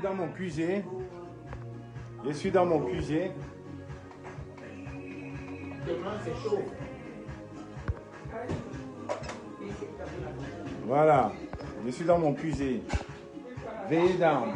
Dans mon QG. Je suis dans mon QG. Demain, c'est chaud. Voilà. Je suis dans mon QG. Veillez down.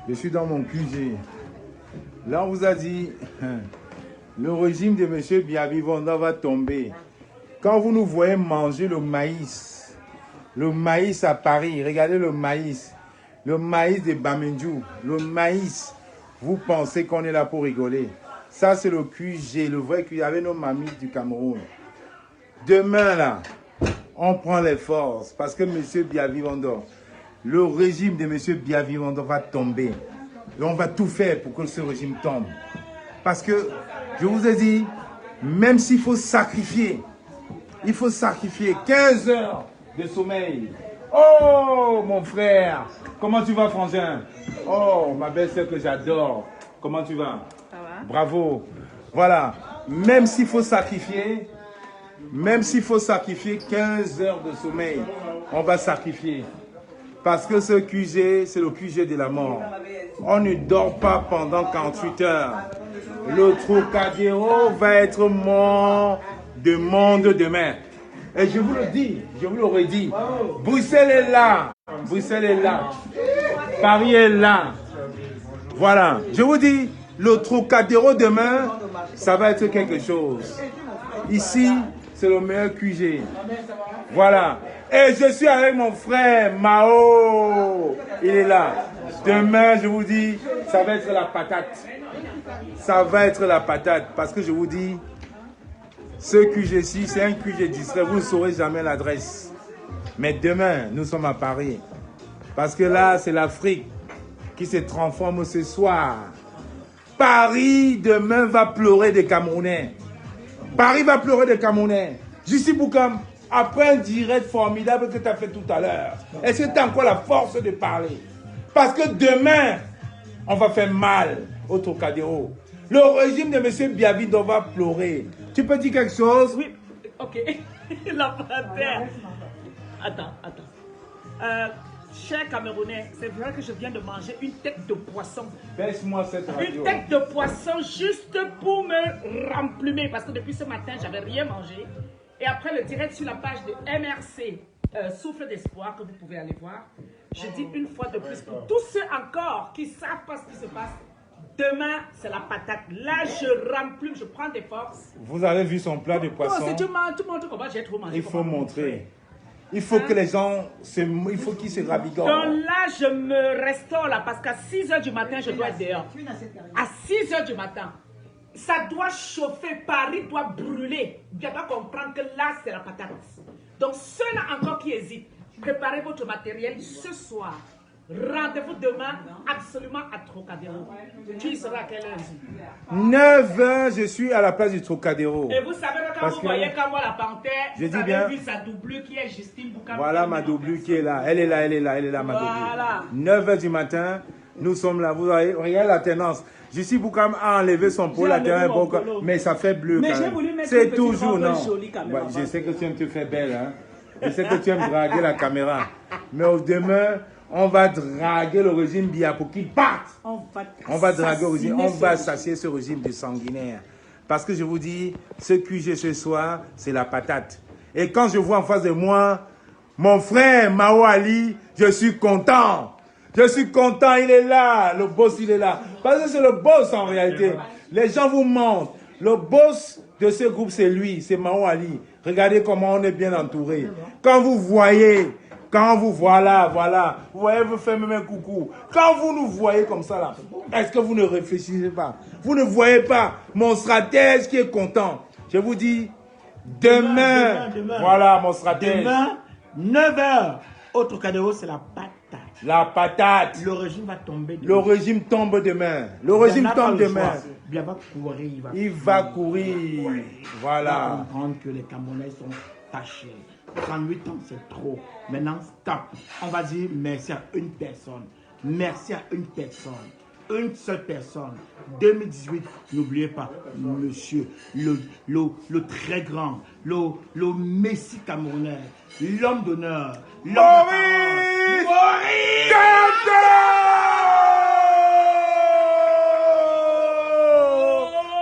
Je suis dans mon QG. Là, on vous a dit, le régime de M. Biavivanda va tomber. Quand vous nous voyez manger le maïs à Paris, regardez le maïs de Bamendjou, le maïs, vous pensez qu'on est là pour rigoler. Ça, c'est le QG, le vrai QG, avec nos mamies du Cameroun. Demain, là, on prend les forces parce que M. Biavivanda, le régime de M. Biavivanda va tomber. Et on va tout faire pour que ce régime tombe. Parce que, je vous ai dit, même s'il faut sacrifier, il faut sacrifier 15 heures de sommeil. Oh, mon frère, comment tu vas, frangin? Oh, ma belle-sœur que j'adore. Comment tu vas? Ça va? Bravo. Voilà. Même s'il faut sacrifier 15 heures de sommeil, on va sacrifier. Parce que ce QG, c'est le QG de la mort. On ne dort pas pendant 48 heures. Le Trocadéro va être mort de monde demain. Et je vous le dis, je vous l'aurais dit. Bruxelles est là. Bruxelles est là. Paris est là. Voilà. Je vous dis, le Trocadéro demain, ça va être quelque chose. Ici, c'est le meilleur QG. Voilà. Et je suis avec mon frère Mao. Il est là. Demain, je vous dis, ça va être la patate. Ça va être la patate. Parce que je vous dis, ce QG-ci, c'est un QG distrait. Vous ne saurez jamais l'adresse. Mais demain, nous sommes à Paris. Parce que là, c'est l'Afrique qui se transforme ce soir. Paris, demain, va pleurer des Camerounais. Paris va pleurer des Camerounais. Jussi Boukam, après un direct formidable que tu as fait tout à l'heure, est-ce que tu as encore la force de parler? Parce que demain, on va faire mal au Trocadéro. Le régime de M. Biavivanda va pleurer. Tu peux dire quelque chose? Oui, ok. La patate. Attends. Cher Camerounais, c'est vrai que je viens de manger une tête de poisson. Baisse-moi cette radio. Une tête de poisson juste pour me remplumer. Parce que depuis ce matin, j'avais rien mangé. Et après le direct sur la page de MRC, Souffle d'espoir, que vous pouvez aller voir, je dis une fois de plus pour tous ceux encore qui ne savent pas ce qui se passe, demain, c'est la patate. Là, je remplume, je prends des forces. Vous avez vu son plat de poisson? Si tu montres comment j'ai trop mangé. Il faut montrer. Il faut que les gens, il faut qu'ils se ravigorent. Donc là, je me restaure là parce qu'à 6 h du matin, je dois être dehors. À 6 h du matin, ça doit chauffer, Paris doit brûler. Je dois comprendre que là, c'est la patate. Donc ceux-là encore qui hésitent, préparez votre matériel ce soir. Rendez-vous demain absolument à Trocadéro. Tu y seras à quelle heure? 9 h, je suis à la place du Trocadéro. Et vous savez que quand vous voyez comme moi la panthère, vous avez vu sa doublure qui est Justine Boukam. Voilà ma doublure qui est là. Elle est là, ma doublure. Voilà. 9 h du matin, nous sommes là. Vous voyez, regardez la tendance. Jussi Boukam a enlevé son polo, la terre mais ça fait bleu. Mais j'ai voulu mettre c'est toujours non. Jolie caméra. Je sais que tu aimes te faire belle, hein. Je sais que tu aimes draguer la caméra. Mais demain, on va draguer le régime Biya pour qu'il parte. On va draguer le régime. On va assassiner ce régime de sanguinaire. Parce que je vous dis, ce QG ce soir, c'est la patate. Et quand je vois en face de moi, mon frère Mao Ali, je suis content. Je suis content, il est là. Le boss, il est là. Parce que c'est le boss en réalité. Les gens vous mentent. Le boss de ce groupe, c'est lui, c'est Mao Ali. Regardez comment on est bien entouré. Quand vous voyez, voilà, vous voyez, vous faites même un coucou. Quand vous nous voyez comme ça là, est-ce que vous ne réfléchissez pas? Vous ne voyez pas mon stratège qui est content. Je vous dis, demain. Voilà mon stratège. Demain, 9 h, au Trocadéro, c'est la patate. La patate. Le régime va tomber demain. Le régime tombe demain. Le régime tombe demain. Il va courir. Il va courir. Voilà. Il va comprendre que les Camerounais sont tachés. 38 ans, c'est trop. Maintenant, stop. On va dire merci à une personne. Merci à une personne. Une seule personne. 2018, n'oubliez pas, monsieur, le très grand, le Messi camerounais, l'homme d'honneur, l'homme de parole.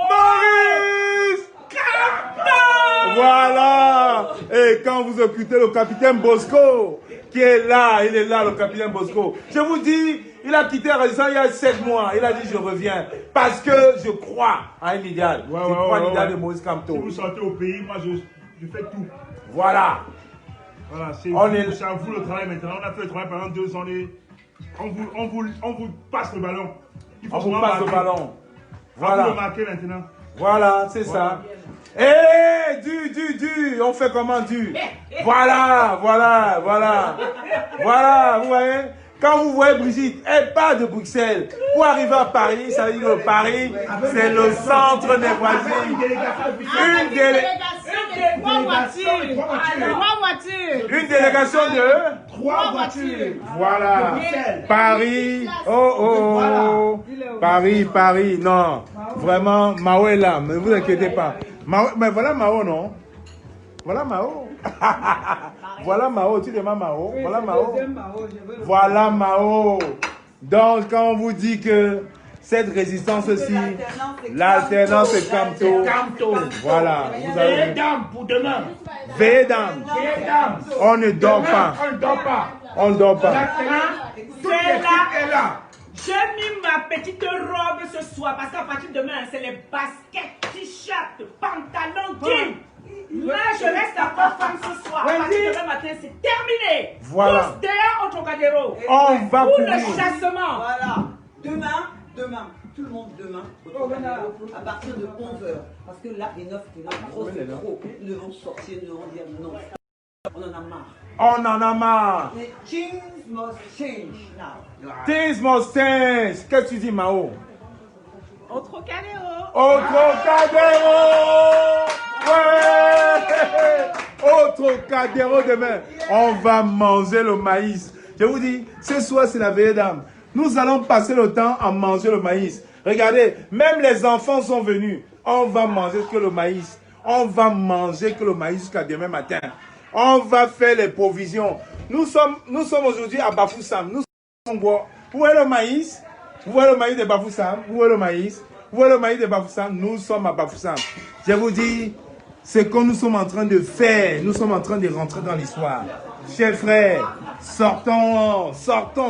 Maurice Kamto. Voilà. Et quand vous écoutez le capitaine Bosco, qui est là, il est là, le capitaine Bosco. Je vous dis, il a quitté la résistance il y a 7 mois. Il a dit, je reviens. Parce que je crois à un idéal. Je crois à l'idéal de Maurice Kamto. Si vous sortez au pays, moi, je fais tout. Voilà. Voilà, c'est à vous le travail maintenant. On a fait le travail pendant 2 ans. On vous passe le ballon. On vous passe le ballon. Voilà. On vous le marquer maintenant. Voilà, c'est ça. Eh, du, on fait comment du? Voilà, vous voyez? Quand vous voyez Brigitte, elle part de Bruxelles pour arriver à Paris, ça veut dire que Paris, c'est le centre des voisins. Une délégation de 3 voitures. Voilà. Paris, Paris, non. Vraiment, Mao est là, ne vous inquiétez pas. Mao, mais voilà Mao, non? Voilà Mao. Voilà Mao, tu demandes Mao. Voilà Mao. Voilà Mao. Donc, quand on vous dit que cette résistance-ci, l'alternance c'est Kamto. Voilà. Veillez d'âme pour demain. Veillez d'âme. On ne dort pas. On ne dort pas. C'est là. J'ai mis ma petite robe ce soir parce qu'à partir de demain, c'est les baskets, t-shirts, pantalons, jeans. Là, je reste encore femme ce soir. À partir de demain matin, c'est terminé. Voilà. Tous derrière au Trocadéro. On va pour courir. le chassement. Voilà. Demain, tout le monde demain, au Trocadéro, à partir de 11h. Parce que là, les 9 trop, c'est trop. Nous devons sortir, nous devons dire non. On en a marre. On en a marre. Things must change now. Things must change. Qu'est-ce que tu dis, Mao? Au Trocadéro. Au Trocadéro. Ouais. Au Trocadéro demain. On va manger le maïs. Je vous dis, ce soir, c'est la veillée d'âme. Nous allons passer le temps à manger le maïs. Regardez, même les enfants sont venus. On va manger que le maïs. On va manger que le maïs jusqu'à demain matin. On va faire les provisions. Nous sommes aujourd'hui à Bafoussam. Nous sommes bois. Vous voyez le maïs? Vous voyez le maïs de Bafoussam? Vous voyez le maïs? Vous voyez le maïs de Bafoussam? Nous sommes à Bafoussam. Je vous dis, ce que nous sommes en train de faire, nous sommes en train de rentrer dans l'histoire. Chers frères, sortons,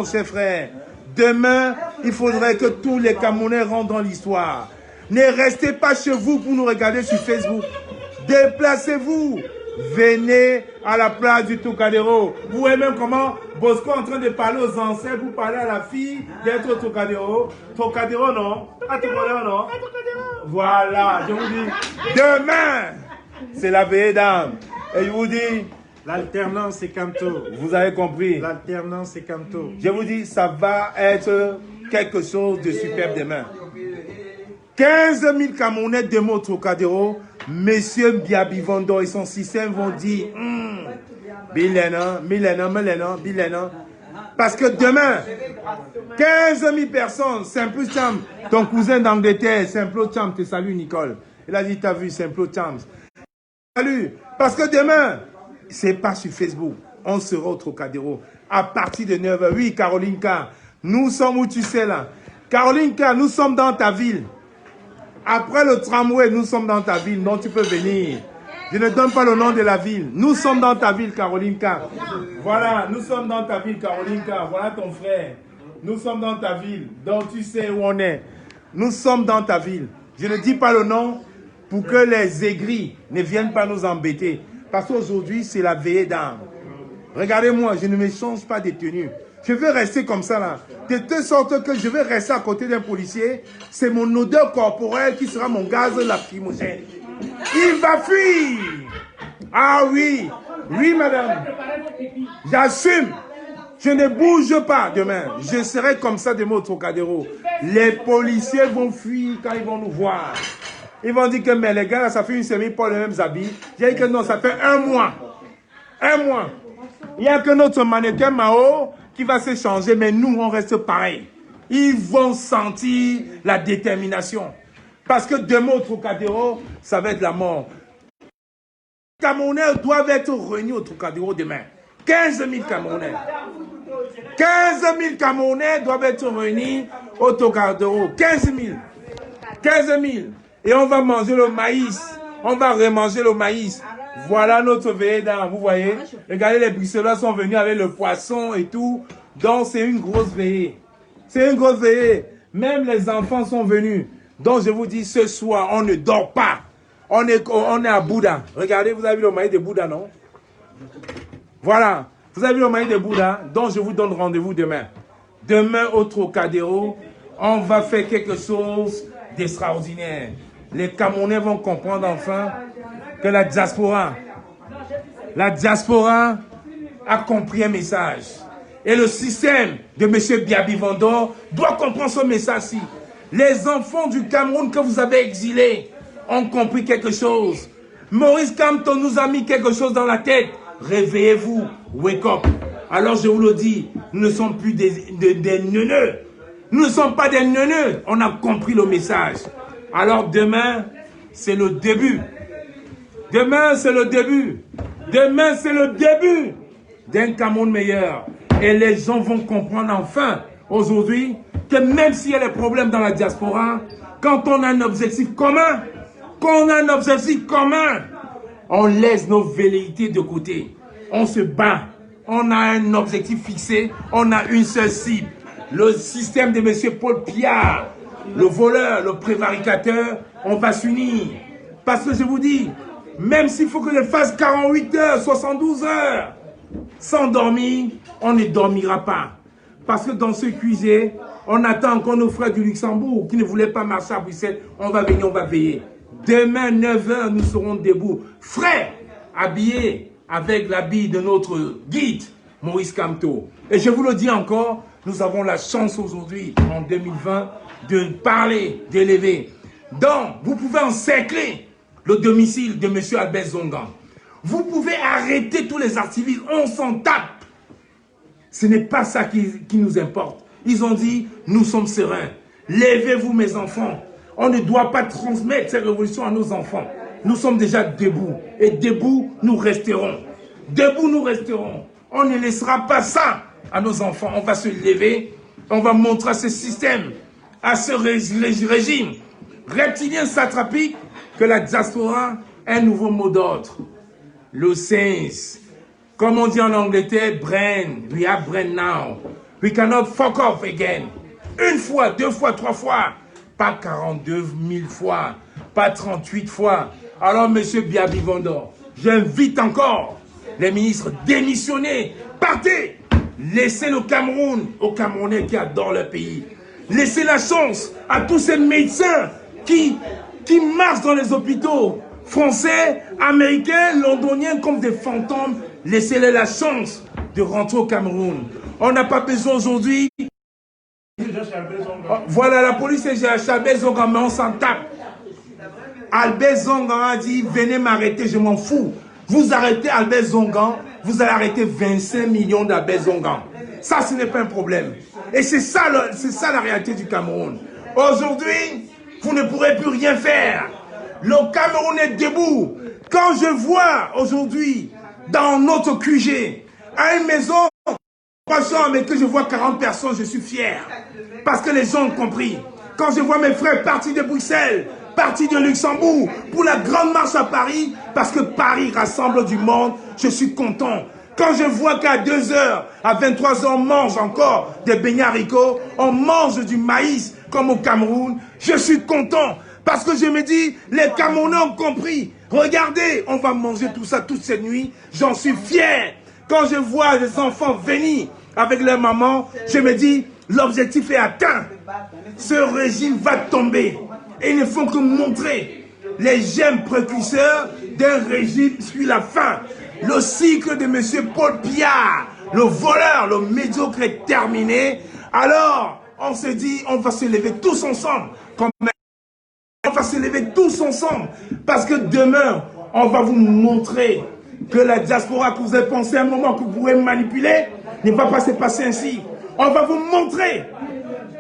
chers frères. Demain, il faudrait que tous les Camerounais rentrent dans l'histoire. Ne restez pas chez vous pour nous regarder sur Facebook. Déplacez-vous. Venez à la place du Trocadéro. Vous voyez même comment Bosco est en train de parler aux ancêtres pour parler à la fille d'être au Trocadéro. Trocadéro, non? À Trocadéro, non? Voilà, je vous dis. Demain, c'est la veillée d'âme. Et je vous dis, L'alternance, c'est Kamto. vous avez compris. L'alternance, c'est Kamto. Je vous dis, ça va être quelque chose de superbe demain. 15 000 Camerounais demain au Trocadéro. Messieurs Biabivondo et son système vont dire Bilena. Parce que demain, 15 000 personnes, Simple Cham, ton cousin d'Angleterre, Simple Cham, te salue Nicole. Il a dit, t'as vu Simple Cham. Salut. Parce que demain, c'est pas sur Facebook. On sera au Trocadéro. À partir de 9h. Oui, Caroline K. Nous sommes où tu sais là. Caroline K, nous sommes dans ta ville. Après le tramway, nous sommes dans ta ville, donc tu peux venir. Je ne donne pas le nom de la ville. Nous sommes dans ta ville, Caroline K. Voilà, nous sommes dans ta ville, Caroline K. Voilà ton frère. Nous sommes dans ta ville, donc tu sais où on est. Nous sommes dans ta ville. Je ne dis pas le nom pour que les aigris ne viennent pas nous embêter. Parce qu'aujourd'hui, c'est la veillée d'âme. Regardez-moi, je ne me change pas de tenue. Je vais rester comme ça là. De telle sorte que je vais rester à côté d'un policier. C'est mon odeur corporelle qui sera mon gaz lacrymogène. Il va fuir. Ah oui. Oui, madame. J'assume. Je ne bouge pas demain. Je serai comme ça demain au Trocadéro. Les policiers vont fuir quand ils vont nous voir. Ils vont dire que mais les gars, ça fait une semaine pour les mêmes habits. J'ai dit que non, ça fait un mois. Un mois. Il n'y a que notre mannequin Mao qui va se changer, mais nous, on reste pareil. Ils vont sentir la détermination. Parce que demain au Trocadéro, ça va être la mort. Les Camerounais doivent être réunis au Trocadéro demain. 15 000 Camerounais. 15 000 Camerounais doivent être réunis au Trocadéro. 15 000. 15 000. Et on va manger le maïs. On va remanger le maïs. Voilà notre veillée d'âme, vous voyez. Regardez, les Bruxellois sont venus avec le poisson et tout. Donc c'est une grosse veillée. C'est une grosse veillée. Même les enfants sont venus. Donc je vous dis, ce soir, on ne dort pas. On est à Bouddha. Regardez, vous avez vu le maïs de Bouddha, non? Voilà. Vous avez vu le maïs de Bouddha? Donc je vous donne rendez-vous demain. Demain au Trocadéro, on va faire quelque chose d'extraordinaire. Les Camerounais vont comprendre enfin que la diaspora a compris un message. Et le système de M. Biabi Vendor doit comprendre ce message-ci. Les enfants du Cameroun que vous avez exilés ont compris quelque chose. Maurice Kamto nous a mis quelque chose dans la tête. Réveillez-vous, wake up. Alors je vous le dis, nous ne sommes plus des neuneux. Nous ne sommes pas des neuneux. On a compris le message. Alors demain, c'est le début. Demain, c'est le début. Demain, c'est le début d'un Cameroun meilleur. Et les gens vont comprendre enfin, aujourd'hui, que même s'il y a des problèmes dans la diaspora, quand on a un objectif commun, on laisse nos velléités de côté. On se bat. On a un objectif fixé. On a une seule cible. Le système de M. Paul Piat, le voleur, le prévaricateur, on va s'unir. Parce que je vous dis, même s'il faut que je fasse 48 heures, 72 heures, sans dormir, on ne dormira pas. Parce que dans ce QG, on attend encore nos frères du Luxembourg qui ne voulaient pas marcher à Bruxelles. On va venir, on va veiller. Demain, 9 h, nous serons debout, frais, habillés avec l'habit de notre guide, Maurice Kamto. Et je vous le dis encore, nous avons la chance aujourd'hui, en 2020, de parler, d'élever. Donc, vous pouvez encercler le domicile de M. Albert Zongan. Vous pouvez arrêter tous les activistes, on s'en tape. Ce n'est pas ça qui nous importe. Ils ont dit, nous sommes sereins. Levez-vous mes enfants. On ne doit pas transmettre cette révolution à nos enfants. Nous sommes déjà debout. Et debout, nous resterons. Debout, nous resterons. On ne laissera pas ça à nos enfants. On va se lever. On va montrer à ce système, à ce régime reptilien satrapique, que la diaspora est un nouveau mot d'ordre. Le sens. Comme on dit en Angleterre, brain. We have brain now. We cannot fuck off again. Une fois, deux fois, trois fois. Pas 42 000 fois. Pas 38 fois. Alors, monsieur Biabi Vendor, j'invite encore les ministres démissionnés. Partez. Laissez le Cameroun aux Camerounais qui adorent leur pays. Laissez la chance à tous ces médecins qui marchent dans les hôpitaux français, américains, londoniens comme des fantômes. Laissez-les la chance de rentrer au Cameroun. On n'a pas besoin aujourd'hui. Voilà, la police est chez Albert Zongan, mais on s'en tape. Albert Zongan a dit, venez m'arrêter, je m'en fous. Vous arrêtez Albert Zongan, vous allez arrêter 25 millions d'Albert Zongan. Ça, ce n'est pas un problème. Et c'est ça la réalité du Cameroun. Aujourd'hui, vous ne pourrez plus rien faire. Le Cameroun est debout. Quand je vois aujourd'hui, dans notre QG, à une maison, 3 chambres, mais que je vois 40 personnes, je suis fier. Parce que les gens ont compris. Quand je vois mes frères partis de Bruxelles, partis de Luxembourg, pour la grande marche à Paris, parce que Paris rassemble du monde, je suis content. Quand je vois qu'à 2 h, à 23 h, on mange encore des beignets haricots, on mange du maïs comme au Cameroun, je suis content. Parce que je me dis, les Camerounais ont compris. Regardez, on va manger tout ça toute cette nuit, j'en suis fier. Quand je vois les enfants venir avec leur maman, je me dis, l'objectif est atteint. Ce régime va tomber. Et il ne faut que montrer les gemmes précurseurs d'un régime suit la fin. Le cycle de M. Paul Piat, le voleur, le médiocre est terminé, alors on se dit, on va se lever tous ensemble. On va se lever tous ensemble. Parce que demain, on va vous montrer que la diaspora que vous avez pensé à un moment que vous pourrez manipuler, ne va pas se passer ainsi. On va vous montrer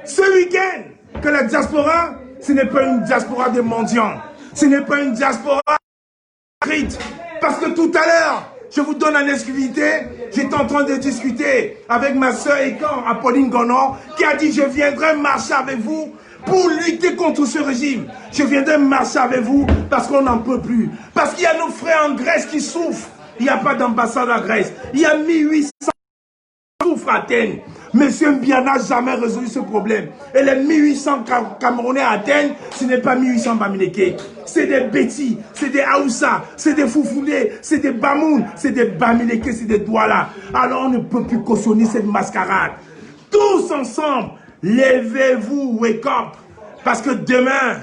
ce week-end que la diaspora, ce n'est pas une diaspora de mendiants. Ce n'est pas une diaspora écrite. Parce que tout à l'heure, je vous donne en exclusivité, j'étais en train de discuter avec ma soeur Ekan, Apolline Gonon, qui a dit, je viendrai marcher avec vous pour lutter contre ce régime. Je viendrai marcher avec vous parce qu'on n'en peut plus. Parce qu'il y a nos frères en Grèce qui souffrent. Il n'y a pas d'ambassade en Grèce. Il y a 1800 qui souffrent à Athènes. Monsieur Mbia n'a jamais résolu ce problème. Et les 1800 Camerounais à Athènes, ce n'est pas 1800 Bamileke. C'est des Bétis, c'est des Aoussa, c'est des Foufoulés, c'est des Bamoun, c'est des Bamileke, c'est des Douala. Alors on ne peut plus cautionner cette mascarade. Tous ensemble, levez-vous, wake up. Parce que demain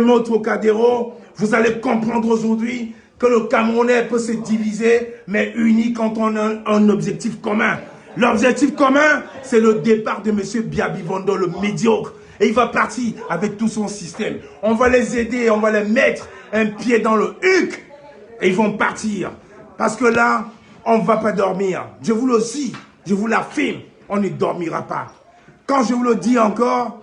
au Trocadéro, vous allez comprendre aujourd'hui que le Camerounais peut se diviser, mais uni quand on a un objectif commun. L'objectif commun, c'est le départ de M. Biabivondo, le médiocre. Et il va partir avec tout son système. On va les aider, on va les mettre un pied dans le huc. Et ils vont partir. Parce que là, on ne va pas dormir. Je vous le dis, je vous l'affirme, on ne dormira pas. Quand je vous le dis encore,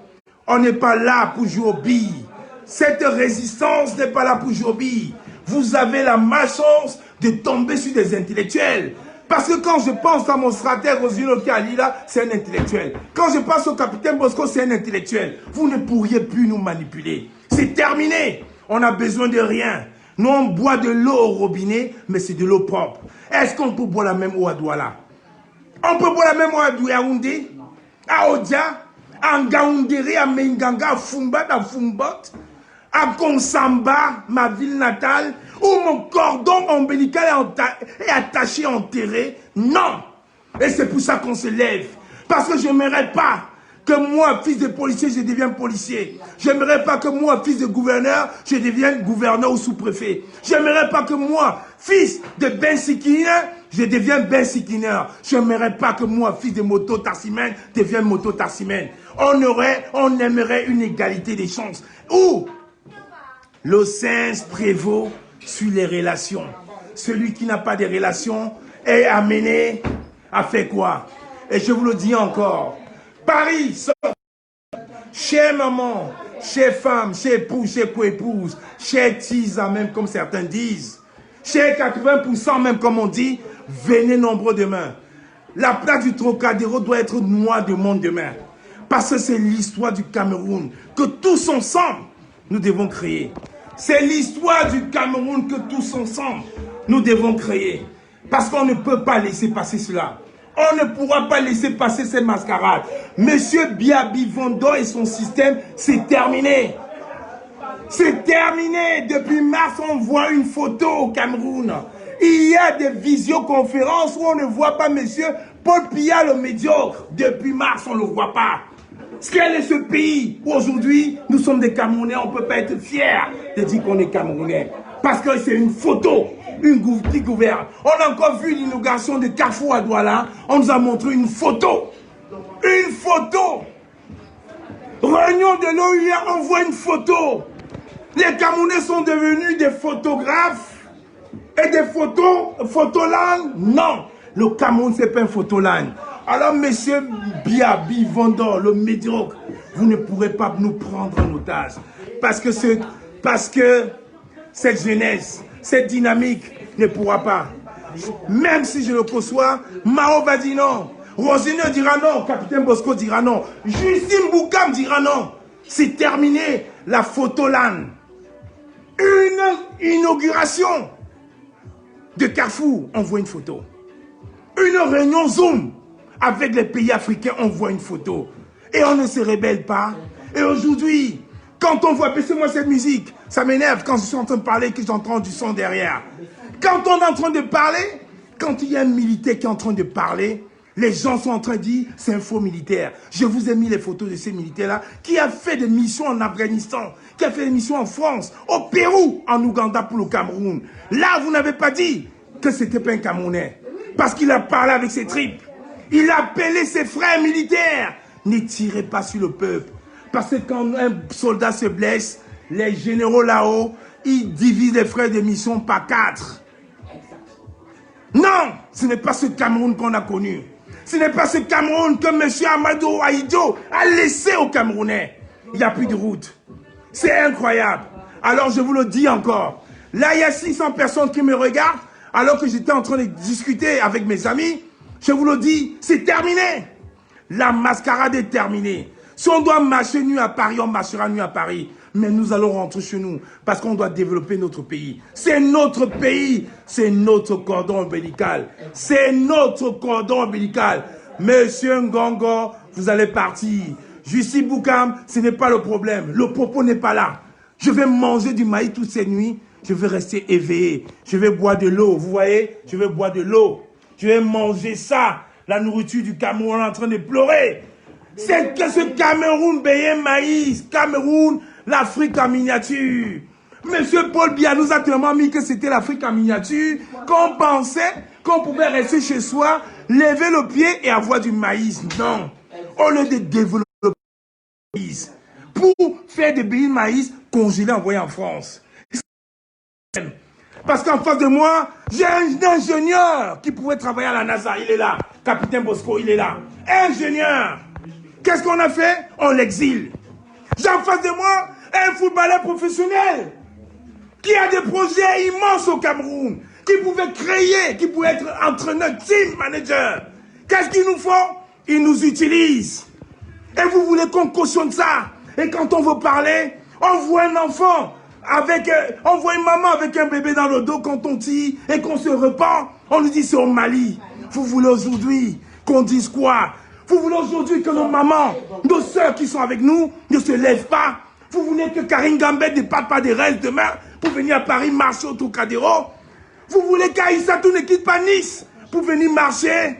on n'est pas là pour jouer aux billes. Cette résistance n'est pas là pour jouer aux billes. Vous avez la malchance de tomber sur des intellectuels. Parce que quand je pense à mon stratège Rosino Kalila, c'est un intellectuel. Quand je pense au capitaine Bosco, c'est un intellectuel. Vous ne pourriez plus nous manipuler. C'est terminé. On n'a besoin de rien. Nous, on boit de l'eau au robinet, mais c'est de l'eau propre. Est-ce qu'on peut boire la même eau à Douala? On peut boire la même eau à Yaoundé, à Odia, à Ngaoundéré, à Menganga, à Fumbat, à Fumbot, à Konsamba, ma ville natale, où mon cordon ombilical est attaché, enterré. Non. Et c'est pour ça qu'on se lève. Parce que je n'aimerais pas que moi, fils de policier, je devienne policier. Je n'aimerais pas que moi, fils de gouverneur, je devienne gouverneur ou sous-préfet. Je n'aimerais pas que moi, fils de Ben Sikiner, je devienne Ben Sikiner. Je n'aimerais pas que moi, fils de Moto Tassimène, devienne Moto Tassimène. On aimerait une égalité des chances. Où le sens prévaut sur les relations. Celui qui n'a pas de relations est amené à faire quoi? Et je vous le dis encore, Paris, chère maman, chère femme, chère épouse, chère co-épouse, chère tisa même comme certains disent, chère 80% même comme on dit, venez nombreux demain. La place du Trocadéro doit être noire de monde demain. Parce que c'est l'histoire du Cameroun que tous ensemble nous devons créer. C'est l'histoire du Cameroun que tous ensemble, nous devons créer. Parce qu'on ne peut pas laisser passer cela. On ne pourra pas laisser passer ces mascarades. Monsieur Biabivondo et son système, c'est terminé. C'est terminé. Depuis mars, on voit une photo au Cameroun. Il y a des visioconférences où on ne voit pas monsieur Paul Biya le médiocre. Depuis mars, on ne le voit pas. Quel est ce pays où aujourd'hui, nous sommes des Camerounais, on ne peut pas être fiers de dire qu'on est Camerounais. Parce que c'est une photo, qui gouverne. On a encore vu l'inauguration de Carrefour à Douala, on nous a montré une photo. Une photo. Réunion de l'OUA, on voit une photo. Les Camerounais sont devenus des photographes et des photoland. Non, le Cameroun, ce n'est pas un photoland. Alors, monsieur Biabivondo, le médiocre, vous ne pourrez pas nous prendre en otage. Parce que cette jeunesse, cette dynamique ne pourra pas. Même si je le conçois, Mao va dire non. Rosine dira non. Capitaine Bosco dira non. Justine Boukam dira non. C'est terminé la photoland. Une inauguration de Carrefour, on voit une photo. Une réunion Zoom avec les pays africains, on voit une photo. Et on ne se rebelle pas. Et aujourd'hui, quand on voit, baissez-moi cette musique, ça m'énerve quand je suis en train de parler et que j'entends du son derrière. Quand on est en train de parler, quand il y a un militaire qui est en train de parler, les gens sont en train de dire, c'est un faux militaire. Je vous ai mis les photos de ces militaires-là, qui a fait des missions en Afghanistan, qui a fait des missions en France, au Pérou, en Ouganda pour le Cameroun. Là, vous n'avez pas dit que c'était pas un Camerounais. Parce qu'il a parlé avec ses tripes. Il a appelé ses frères militaires. Ne tirez pas sur le peuple. Parce que quand un soldat se blesse, les généraux là-haut, ils divisent les frais de mission par 4. Non, ce n'est pas ce Cameroun qu'on a connu. Ce n'est pas ce Cameroun que M. Amadou Ahidjo a laissé aux Camerounais. Il n'y a plus de route. C'est incroyable. Alors je vous le dis encore. Là, il y a 600 personnes qui me regardent alors que j'étais en train de discuter avec mes amis. Je vous le dis, c'est terminé. La mascarade est terminée. Si on doit marcher nuit à Paris, on marchera nuit à Paris. Mais nous allons rentrer chez nous parce qu'on doit développer notre pays. C'est notre pays. C'est notre cordon ombilical. C'est notre cordon ombilical. Monsieur Ngongo, vous allez partir. Jussi Boukam, ce n'est pas le problème. Le propos n'est pas là. Je vais manger du maïs toutes ces nuits. Je vais rester éveillé. Je vais boire de l'eau. Vous voyez? Je vais boire de l'eau. Je vais manger ça. La nourriture du Cameroun est en train de pleurer. C'est que ce Cameroun payait maïs. Cameroun, l'Afrique en miniature. Monsieur Paul Biya nous a tellement mis que c'était l'Afrique en miniature qu'on pensait qu'on pouvait rester chez soi, lever le pied et avoir du maïs. Non. Au lieu de développer le maïs, pour faire des billes de maïs congelés envoyés en France. Parce qu'en face de moi, j'ai un ingénieur qui pouvait travailler à la NASA. Il est là. Capitaine Bosco, il est là. Ingénieur. Qu'est-ce qu'on a fait? On l'exile. J'ai en face de moi un footballeur professionnel qui a des projets immenses au Cameroun, qui pouvait créer, qui pouvait être entraîneur, team manager. Qu'est-ce qu'ils nous font? Ils nous utilisent. Et vous voulez qu'on cautionne ça? Et quand on veut parler, on voit un enfant avec, on voit une maman avec un bébé dans le dos quand on tire et qu'on se repent, on nous dit c'est au Mali. Vous voulez aujourd'hui qu'on dise quoi? Vous voulez aujourd'hui que nos mamans, nos soeurs qui sont avec nous ne se lèvent pas? Vous voulez que Karine Gambet ne parte pas des restes demain pour venir à Paris marcher au Trocadéro? Vous voulez qu'Aïssatou ne quitte pas Nice pour venir marcher?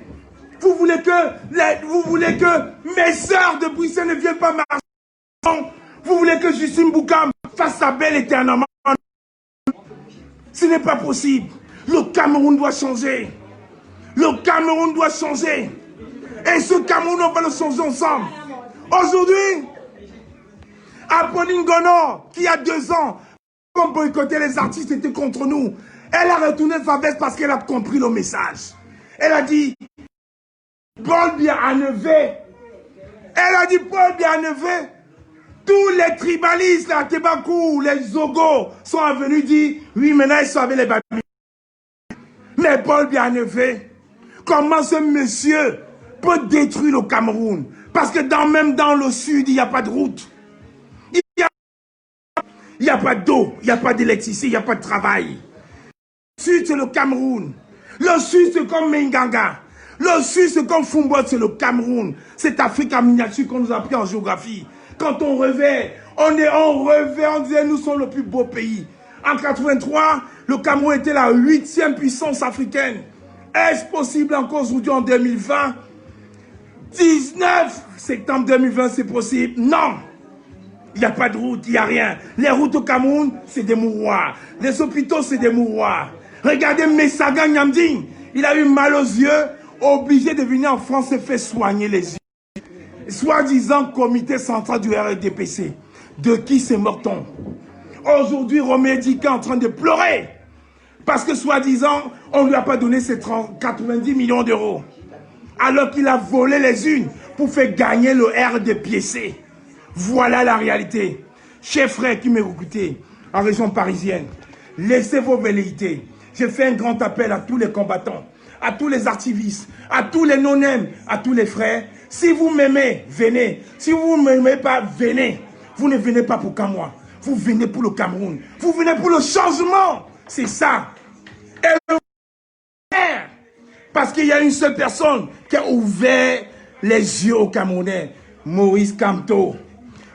Vous voulez que mes soeurs de Bruxelles ne viennent pas marcher? Vous voulez que Justine Boukam fasse sa belle éternellement? Ce n'est pas possible. Le Cameroun doit changer. Le Cameroun doit changer. Et ce Cameroun, on va le changer ensemble. Aujourd'hui, Apolline Gono, qui a 2 ans, on boycottait les artistes, était contre nous. Elle a retourné sa veste parce qu'elle a compris le message. Elle a dit, Paul Biya Anevé. Elle a dit, Paul Biya Anevé. Tous les tribalistes, la Tebakou, les Zogo, sont venus dire, oui, maintenant ils sont avec les babys. Mais Paul Biya Anevé, comment ce monsieur peut détruire le Cameroun? Parce que même dans le sud, il n'y a pas de route. Il n'y a pas d'eau, il n'y a pas d'électricité, il n'y a pas de travail. Le sud, c'est le Cameroun. Le sud, c'est comme Menganga. Le sud, c'est comme Fumbo, c'est le Cameroun. C'est Afrique en miniature qu'on nous a appris en géographie. Quand on rêvait, on disait nous sommes le plus beau pays. En 83, le Cameroun était la 8e puissance africaine. Est-ce possible encore aujourd'hui en 2020? 19 septembre 2020, c'est possible? Non. Il n'y a pas de route, il n'y a rien. Les routes au Cameroun, c'est des mouroirs. Les hôpitaux, c'est des mouroirs. Regardez Messaga Nyamding. Il a eu mal aux yeux, obligé de venir en France et faire soigner les yeux. Soi-disant comité central du RDPC. De qui se moque-t-on? Aujourd'hui, Romédica est en train de pleurer. Parce que soi-disant, on ne lui a pas donné ses 90 millions d'euros. Alors qu'il a volé les unes pour faire gagner le RDPC. Voilà la réalité. Chers frères qui m'écoutez, en région parisienne, laissez vos velléités. Je fais un grand appel à tous les combattants, à tous les activistes, à tous les non-aimés, à tous les frères. Si vous m'aimez, venez. Si vous ne m'aimez pas, venez. Vous ne venez pas pour Cameroun. Vous venez pour le Cameroun. Vous venez pour le changement. C'est ça. Et parce qu'il y a une seule personne qui a ouvert les yeux aux Camerounais. Maurice Kamto.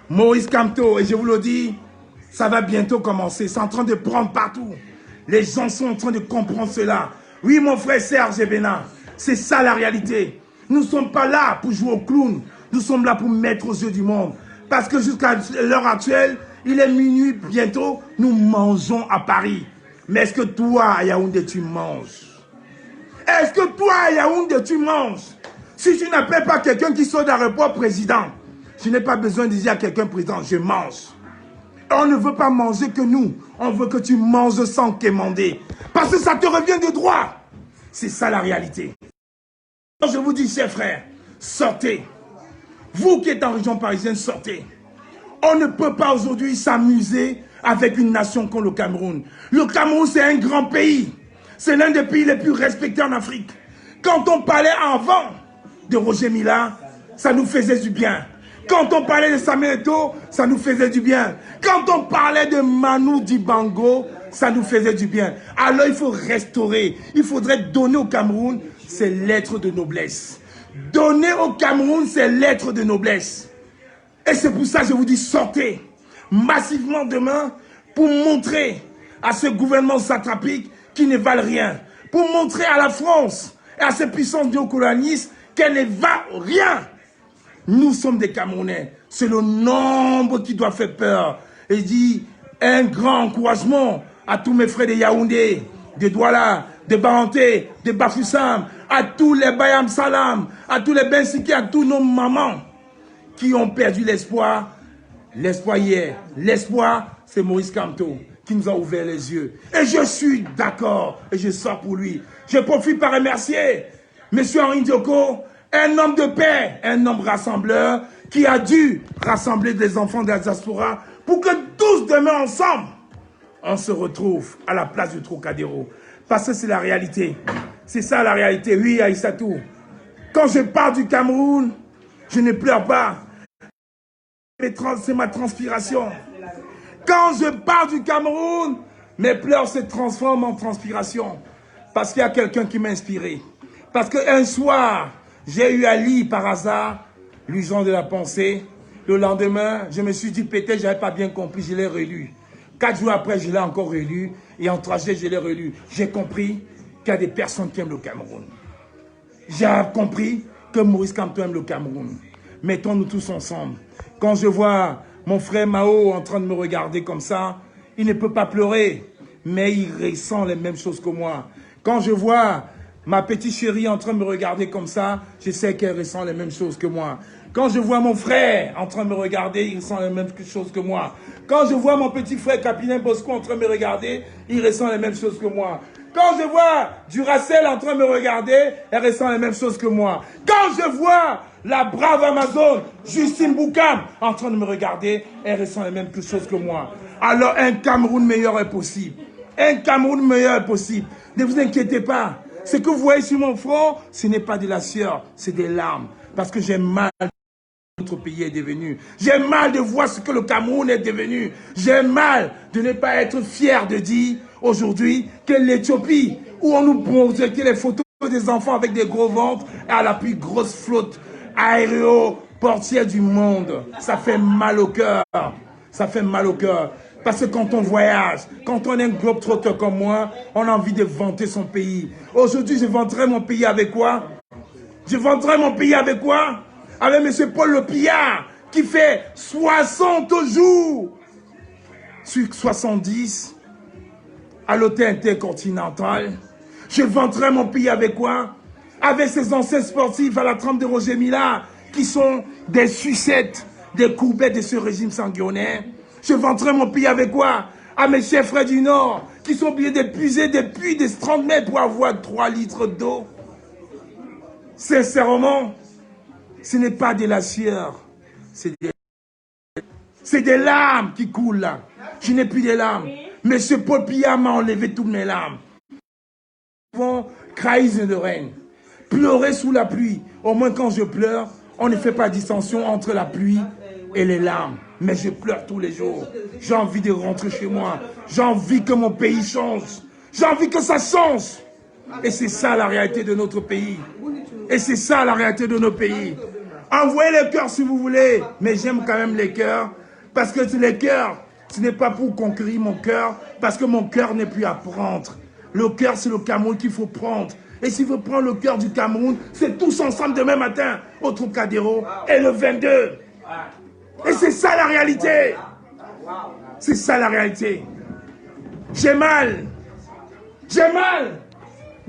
Maurice Kamto. Et je vous le dis, ça va bientôt commencer. C'est en train de prendre partout. Les gens sont en train de comprendre cela. Oui, mon frère Serge Ebena. C'est ça la réalité. Nous ne sommes pas là pour jouer au clown. Nous sommes là pour mettre aux yeux du monde. Parce que jusqu'à l'heure actuelle, il est minuit bientôt, nous mangeons à Paris. Mais est-ce que toi, à Yaoundé, tu manges? Est-ce que toi, à Yaoundé, tu manges? Si tu n'appelles pas quelqu'un qui sort d'aéroport président, je n'ai pas besoin de dire à quelqu'un président, je mange. On ne veut pas manger que nous. On veut que tu manges sans quémander. Parce que ça te revient de droit. C'est ça la réalité. Je vous dis, chers frères, sortez. Vous qui êtes en région parisienne, sortez. On ne peut pas aujourd'hui s'amuser avec une nation comme le Cameroun. Le Cameroun, c'est un grand pays. C'est l'un des pays les plus respectés en Afrique. Quand on parlait avant de Roger Mila, ça nous faisait du bien. Quand on parlait de Samuel Eto'o, ça nous faisait du bien. Quand on parlait de Manu Dibango, ça nous faisait du bien. Alors il faut restaurer. Il faudrait donner au Cameroun ses lettres de noblesse. Donner au Cameroun ses lettres de noblesse. Et c'est pour ça que je vous dis, sortez massivement demain pour montrer à ce gouvernement satrapique qui ne valent rien. Pour montrer à la France et à ces puissances néocolonialistes qu'elle ne valent rien. Nous sommes des Camerounais. C'est le nombre qui doit faire peur. Et je dis un grand encouragement à tous mes frères de Yaoundé, de Douala, de Baranté, de Bafoussam, à tous les Bayam Salam, à tous les Bensiki, à tous nos mamans qui ont perdu l'espoir. L'espoir hier. L'espoir, c'est Maurice Kamto qui nous a ouvert les yeux. Et je suis d'accord. Et je sors pour lui. Je profite par remercier M. Henri Ndioko, un homme de paix, un homme rassembleur qui a dû rassembler des enfants de la diaspora pour que tous demain ensemble, on se retrouve à la place du Trocadéro. Parce que c'est la réalité. C'est ça la réalité. Oui, Aïssatou. Quand je pars du Cameroun, je ne pleure pas. C'est ma transpiration. Quand je pars du Cameroun, mes pleurs se transforment en transpiration. Parce qu'il y a quelqu'un qui m'a inspiré. Parce qu'un soir, j'ai eu à lire par hasard l'usant de la pensée. Le lendemain, je me suis dit, peut-être je n'avais pas bien compris, je l'ai relu. 4 jours après, je l'ai encore relu. Et en trajet, je l'ai relu. J'ai compris qu'il y a des personnes qui aiment le Cameroun. J'ai compris que Maurice Kamto aime le Cameroun. Mettons-nous tous ensemble. Quand je vois mon frère Mao en train de me regarder comme ça, il ne peut pas pleurer, mais il ressent les mêmes choses que moi. Quand je vois ma petite chérie en train de me regarder comme ça, je sais qu'elle ressent les mêmes choses que moi. Quand je vois mon frère en train de me regarder, il ressent les mêmes choses que moi. Quand je vois mon petit frère Capitaine Bosco en train de me regarder, il ressent les mêmes choses que moi. Quand je vois Duracell en train de me regarder, elle ressent les mêmes choses que moi. Quand je vois la brave Amazon, Justine Boukam, en train de me regarder, elle ressent les mêmes choses que moi. Alors un Cameroun meilleur est possible. Un Cameroun meilleur est possible. Ne vous inquiétez pas. Ce que vous voyez sur mon front, ce n'est pas de la sueur, c'est des larmes. Parce que j'ai mal de ce que notre pays est devenu. J'ai mal de voir ce que le Cameroun est devenu. J'ai mal de ne pas être fier de dire aujourd'hui que l'Éthiopie, où on nous montre les photos des enfants avec des gros ventres et à la plus grosse flotte aéroportière du monde, ça fait mal au cœur. Ça fait mal au cœur. Parce que quand on voyage, quand on est un globe-trotteur comme moi, on a envie de vanter son pays. Aujourd'hui, je vanterai mon pays avec quoi? Je vanterai mon pays avec quoi? Avec M. Paul Le Pillard, qui fait 60 jours sur 70 à l'hôtel intercontinental. Je vanterai mon pays avec quoi? Avec ces anciens sportifs à la trempe de Roger Mila, qui sont des sucettes, des courbettes de ce régime sanguinaire. Je vanterai mon pays avec quoi? À mes chers frères du Nord, qui sont obligés d'épuiser des puits de 30 mètres pour avoir 3 litres d'eau. Sincèrement, ce n'est pas de la sueur, c'est des larmes qui coulent là. Je n'ai plus de larmes. Monsieur Paul Pillard m'a enlevé toutes mes larmes. Craïs de reine. Pleurer sous la pluie. Au moins quand je pleure, on ne fait pas distinction entre la pluie et les larmes. Mais je pleure tous les jours. J'ai envie de rentrer chez moi. J'ai envie que mon pays change. J'ai envie que ça change. Et c'est ça la réalité de notre pays. Et c'est ça la réalité de nos pays. Envoyez les cœurs si vous voulez. Mais j'aime quand même les cœurs. Parce que les cœurs, ce n'est pas pour conquérir mon cœur. Parce que mon cœur n'est plus à prendre. Le cœur, c'est le Cameroun qu'il faut prendre. Et s'il veut prendre le cœur du Cameroun, c'est tous ensemble demain matin au Trocadéro et le 22. Et c'est ça la réalité. C'est ça la réalité. J'ai mal. J'ai mal.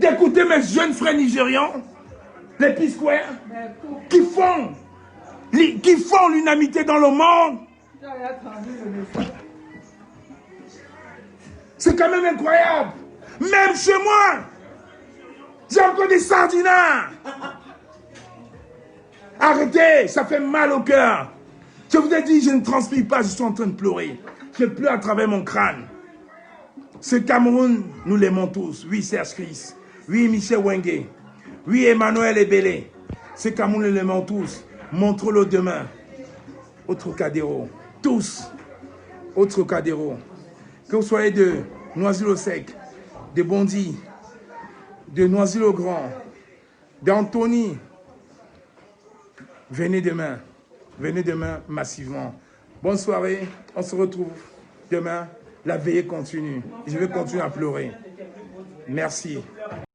d'écouter mes jeunes frères nigérians, les P-Square, qui font l'unanimité dans le monde. C'est quand même incroyable. Même chez moi, j'ai encore des sardinards. Arrêtez, ça fait mal au cœur. Je vous ai dit, je ne transpire pas, je suis en train de pleurer. Je pleure à travers mon crâne. Ce Cameroun, nous l'aimons tous. Oui, Serge Christ. Oui, Michel Wengue. Oui, Emmanuel Ebele. Ce Cameroun, nous l'aimons tous. Montre-le demain. Au Trocadéro. Tous. Au Trocadéro. Que vous soyez de Noisy-le-Sec, de Bondy, de Noisy-le-Grand, d'Antony. Venez demain. Venez demain massivement. Bonne soirée. On se retrouve demain. La veillée continue. Je vais continuer à pleurer. Merci.